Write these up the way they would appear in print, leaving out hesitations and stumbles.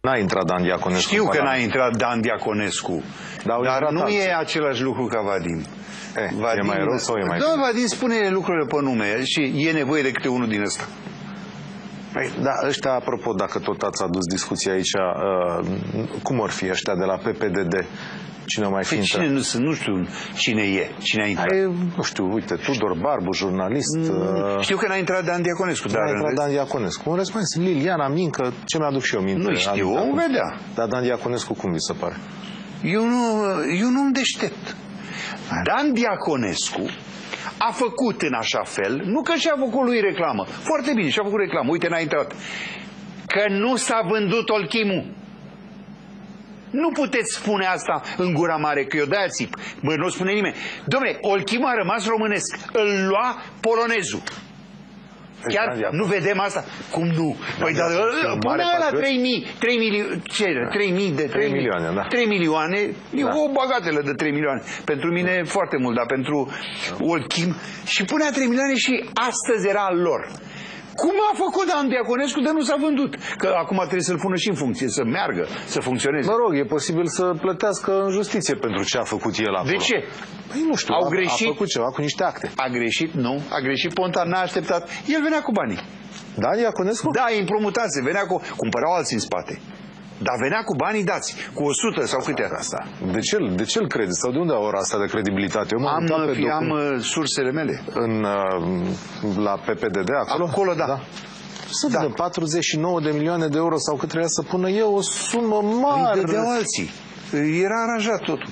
N-a intrat Dan Diaconescu. Știu că n-a intrat Dan Diaconescu, dar nu e același lucru ca Vadim. Vadim, e mai rău sau e mai bine? Vadim spune lucrurile pe nume și e nevoie de câte unul din ăsta. Da, ăștia, apropo, dacă tot ați adus discuția aici, cum or fi ăștia de la PPDD? Cine mai fi cine nu sunt? Nu știu cine e, cine a intrat. Nu știu, uite, Tudor Barbu, jurnalist. Știu că n-a intrat Dan Diaconescu. N-a intrat Dan Diaconescu. În rest mai sunt Liliana Mincă, ce mi-aduc și eu minte. Nu știu, o vedea. Dar Dan Diaconescu cum vi se pare? Eu nu-mi deștept. Dan Diaconescu a făcut în așa fel, nu că și-a făcut lui reclamă, foarte bine, și-a făcut reclamă, uite, n-a intrat, că nu s-a vândut Olchimul. Nu puteți spune asta în gura mare, că eu de-aia țip. Bă, nu spune nimeni. Dom'le, Olchimul a rămas românesc, îl lua polonezul. Chiar nu vedem asta? Cum nu? Păi, dar până la 3 milioane, da. 3 milioane, e o bagatelă de 3 milioane. Pentru mine e foarte mult, dar pentru Olchim. Și punea 3 milioane și astăzi era al lor. Cum a făcut Dan Diaconescu de nu s-a vândut? Că acum trebuie să-l pună și în funcție, să meargă, să funcționeze. Mă rog, e posibil să plătească în justiție pentru ce a făcut el acolo. De ce? Păi nu știu, au greșit, a făcut ceva cu niște acte. A greșit, nu, a greșit Ponta, n-a așteptat. El venea cu banii. Dan Diaconescu? Da, îi împrumutase, venea cu... Cumpărau alții în spate. Dar venea cu banii dați, cu 100 sau câte asta. De ce îl credeți? Sau de unde au ora asta de credibilitate? Eu am sursele mele. La PPDD, acolo? Acolo, da. De 49 de milioane de euro sau cât trebuia să pună eu, o sumă mare. Îi dădeau alții. Era aranjat totul.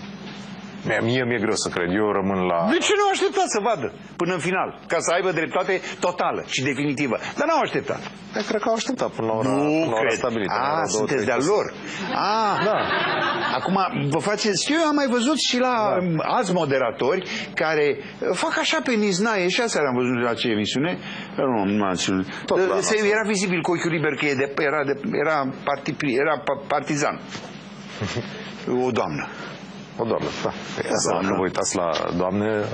Mie mi-e greu să cred, eu rămân la... De ce nu au așteptat să vadă până în final? Ca să aibă dreptate totală și definitivă. Dar n-au așteptat. Eu cred că au așteptat până la ora, stabilită. Sunteți de-al lor. Da. Acum, vă faceți... Știu, eu am mai văzut și la alți moderatori care fac așa pe niznaie. Și aseară am văzut la ce emisiune. Era vizibil cu ochiul liber că era partizan. O doamnă. O doamnă, da. Dacă vă uitați la doamne,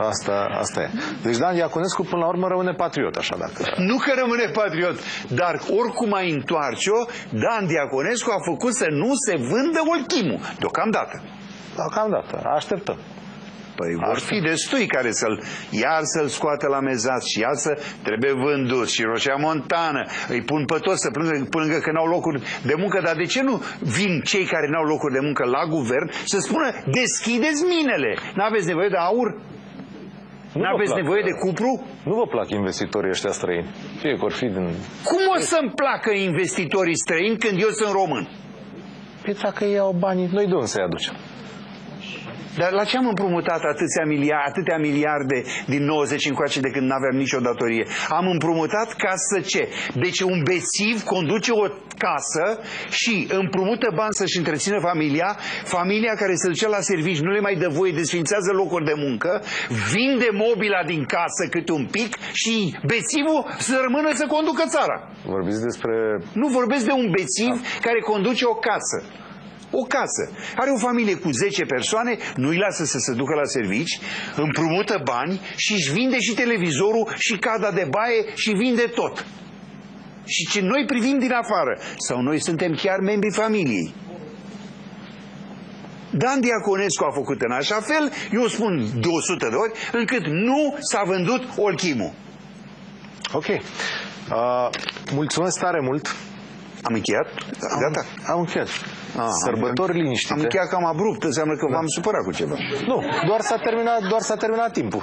asta e. Deci Dan Diaconescu până la urmă rămâne patriot, așa dacă... Nu că rămâne patriot, dar oricum ai întoarce-o, Dan Diaconescu a făcut să nu se vândă Olchimul. Deocamdată. Deocamdată. Așteptăm. Păi vor fi destui care să-l scoată la mezat și iar să trebuie vândut și Roșia Montană. Îi pun pe toți să plângă că n-au locuri de muncă, dar de ce nu vin cei care n-au locuri de muncă la guvern să spună deschideți minele? N-aveți nevoie de aur? N-aveți nevoie de cupru? Nu vă plac investitorii ăștia străini? Fie că or fi din... Cum o să-mi placă investitorii străini când eu sunt român? Păi dacă ei au banii, noi de unde să-i aducem? Dar la ce am împrumutat atâtea miliarde din 90 încoace de când n-aveam nicio datorie? Am împrumutat ca să ce? Deci un bețiv conduce o casă și împrumută bani să-și întrețină familia care se ducea la servici, nu le mai dă voie, desfințează locuri de muncă, vinde mobila din casă câte un pic și bețivul să rămână să conducă țara. Vorbiți despre... Nu, vorbesc de un bețiv care conduce o casă. O casă. Are o familie cu 10 persoane, nu-i lasă să se ducă la servici, împrumută bani și își vinde și televizorul și cada de baie și vinde tot. Și ce noi privim din afară. Sau noi suntem chiar membrii familiei. Dan Diaconescu a făcut în așa fel, eu spun de 100 de ori, încât nu s-a vândut Olchimul. Ok. Mulțumesc tare mult. Am încheiat? Gata? Am încheiat. Sărbători liniștite. Am încheiat cam abrupt, înseamnă că v-am supărat cu ceva. Nu, doar s-a terminat timpul.